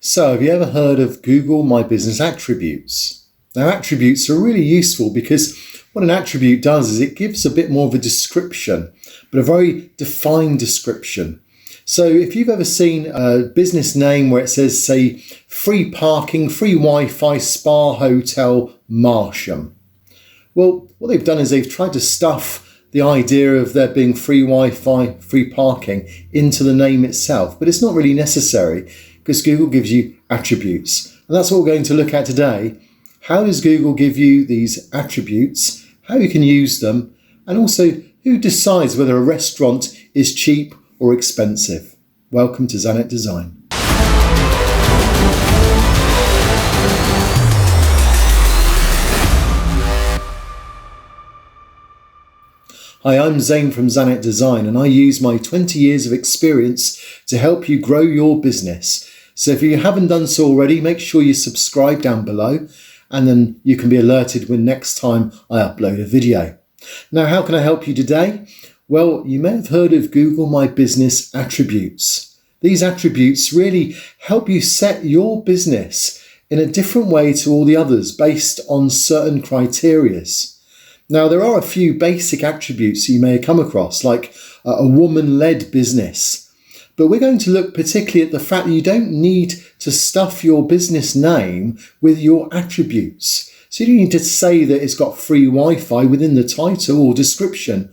So, have you ever heard of Google My Business Attributes? Now, attributes are really useful because what an attribute does is it gives a bit more of a description, but a very defined description. So, if you've ever seen a business name where it says, say, free parking, free Wi-Fi, spa, hotel, Marsham. Well, what they've done is they've tried to stuff the idea of there being free Wi-Fi, free parking into the name itself, but it's not really necessary, because Google gives you attributes. And that's what we're going to look at today. How does Google give you these attributes, how you can use them, and also who decides whether a restaurant is cheap or expensive. Welcome to Zanet Design. Hi, I'm Zane from Zanet Design, and I use my 20 years of experience to help you grow your business. So if you haven't done so already, make sure you subscribe down below, and then you can be alerted when next time I upload a video. Now, how can I help you today? Well, you may have heard of Google My Business Attributes. These attributes really help you set your business in a different way to all the others based on certain criteria. Now, there are a few basic attributes you may have come across, like a woman-led business. But we're going to look particularly at the fact that you don't need to stuff your business name with your attributes. So you don't need to say that it's got free Wi-Fi within the title or description,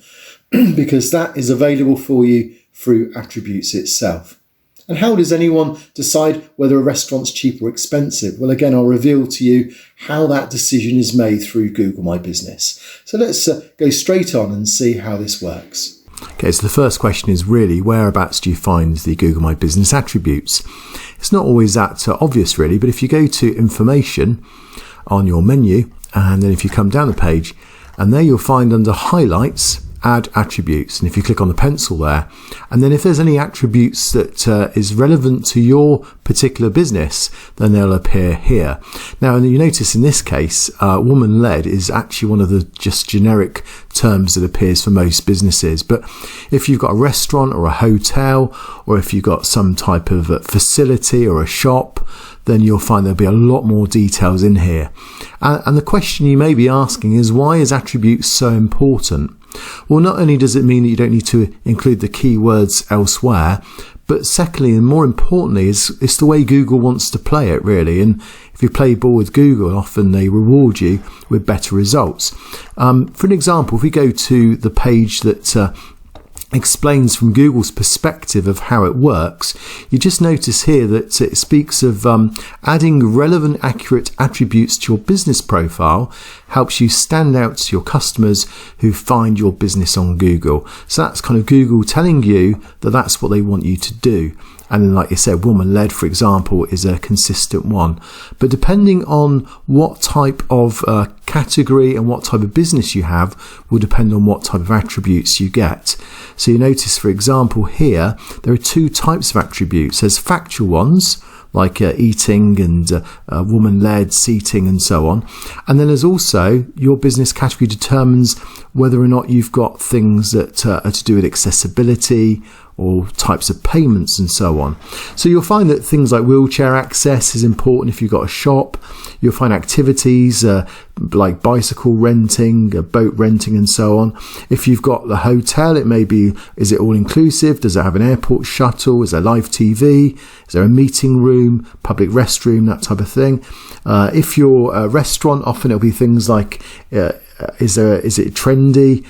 because that is available for you through attributes itself. And how does anyone decide whether a restaurant's cheap or expensive? Well, again, I'll reveal to you how that decision is made through Google My Business. So let's go straight on and see how this works. Okay, so the first question is really, whereabouts do you find the Google My Business attributes? It's not always that obvious really, but if you go to information on your menu, and then if you come down the page, and there you'll find under highlights, add attributes. And if you click on the pencil there, and then if there's any attributes that is relevant to your particular business, then they'll appear here. Now, you notice in this case, woman-led is actually one of the just generic terms that appears for most businesses. But if you've got a restaurant or a hotel, or if you've got some type of facility or a shop, then you'll find there'll be a lot more details in here. And the question you may be asking is, why is attributes so important? Well, not only does it mean that you don't need to include the keywords elsewhere, but secondly, and more importantly, it's the way Google wants to play it, really. And if you play ball with Google, often they reward you with better results. For an example, if we go to the page that explains from Google's perspective of how it works, you just notice here that it speaks of adding relevant, accurate attributes to your business profile helps you stand out to your customers who find your business on Google. So that's kind of Google telling you that that's what they want you to do. And like you said, woman-led, for example, is a consistent one. But depending on what type of category and what type of business you have will depend on what type of attributes you get. So you notice, for example, here, there are two types of attributes. There's factual ones, like eating and woman-led, seating and so on. And then there's also your business category determines whether or not you've got things that are to do with accessibility or types of payments and so on. So you'll find that things like wheelchair access is important if you've got a shop. You'll find activities like bicycle renting, boat renting and so on. If you've got the hotel, it may be, is it all inclusive? Does it have an airport shuttle? Is there live TV? Is there a meeting room, public restroom, that type of thing? If you're a restaurant, often it'll be things like, is it trendy?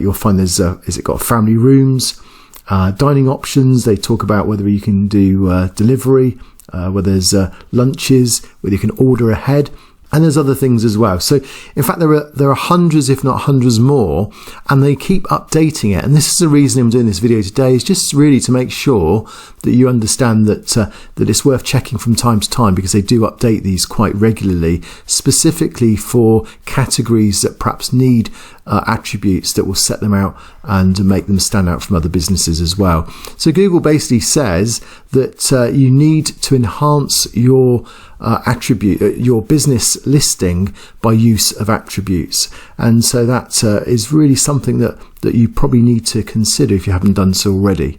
You'll find is it got family rooms? Dining options, they talk about whether you can do delivery, whether there's lunches, whether you can order ahead. And there's other things as well. So in fact, there are hundreds, if not hundreds more, and they keep updating it. And this is the reason I'm doing this video today, is just really to make sure that you understand that that it's worth checking from time to time, because they do update these quite regularly, specifically for categories that perhaps need attributes that will set them out and make them stand out from other businesses as well. So Google basically says that you need to enhance your your business listing by use of attributes, and so that is really something that you probably need to consider if you haven't done so already.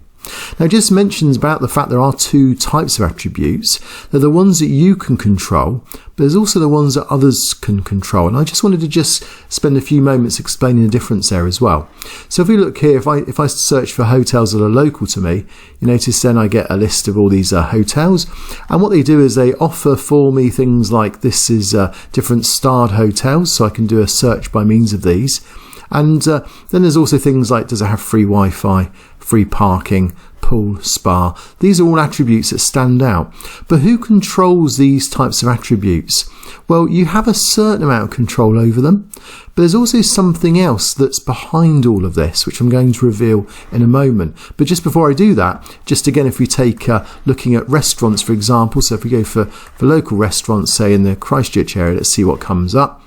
Now, it just mentions about the fact there are two types of attributes. They're the ones that you can control, but there's also the ones that others can control. And I just wanted to just spend a few moments explaining the difference there as well. So if we look here, if I search for hotels that are local to me, you notice then I get a list of all these hotels. And what they do is they offer for me things like this is different starred hotels, so I can do a search by means of these. And then there's also things like, does it have free Wi-Fi, free parking, pool, spa? These are all attributes that stand out. But who controls these types of attributes? Well, you have a certain amount of control over them, but there's also something else that's behind all of this, which I'm going to reveal in a moment. But just before I do that, just again, if we take looking at restaurants, for example, so if we go for local restaurants, say in the Christchurch area, let's see what comes up.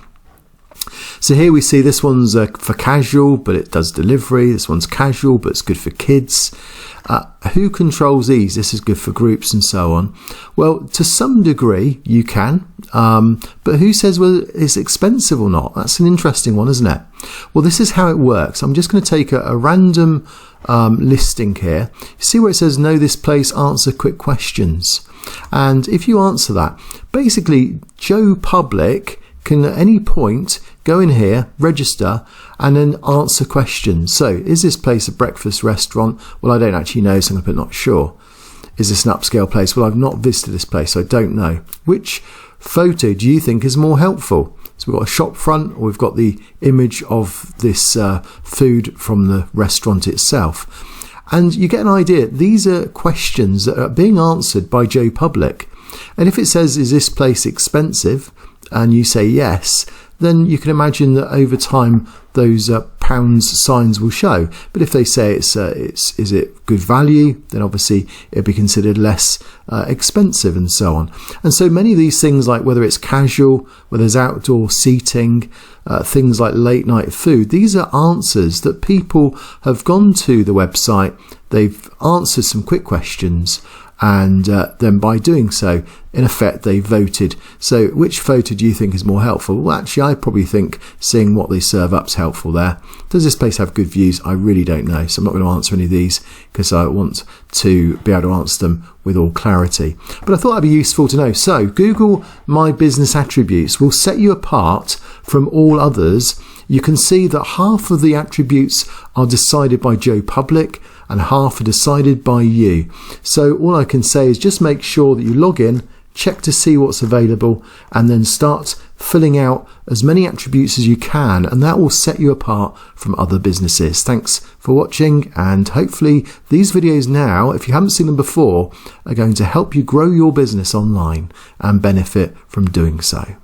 So here we see this one's for casual, but it does delivery. This one's casual, but it's good for kids. Who controls these? This is good for groups and so on. Well, to some degree you can, but who says whether it's expensive or not? That's an interesting one, isn't it? Well, this is how it works. I'm just going to take a random listing here. You see where it says, know this place, answer quick questions. And if you answer that, basically Joe Public can at any point go in here, register, and then answer questions. So, is this place a breakfast restaurant? Well, I don't actually know, so I'm going to put not sure. Is this an upscale place? Well, I've not visited this place, so I don't know. Which photo do you think is more helpful? So we've got a shop front, or we've got the image of this food from the restaurant itself. And you get an idea. These are questions that are being answered by Joe Public. And if it says, is this place expensive? And you say yes, then you can imagine that over time those pounds signs will show. But if they say is it good value, then obviously it'll be considered less expensive and so on. And so many of these things, like whether it's casual, whether there's outdoor seating, things like late night food, these are answers that people have gone to the website, they've answered some quick questions, and then by doing so, in effect, they voted. So which photo do you think is more helpful? Well, actually, I probably think seeing what they serve up is helpful there. Does this place have good views? I really don't know. So I'm not going to answer any of these because I want to be able to answer them with all clarity. But I thought that'd be useful to know. So Google My Business Attributes will set you apart from all others. You can see that half of the attributes are decided by Joe Public and half are decided by you. So all I can say is just make sure that you log in, check to see what's available, and then start filling out as many attributes as you can, and that will set you apart from other businesses. Thanks for watching, and hopefully these videos now, if you haven't seen them before, are going to help you grow your business online and benefit from doing so.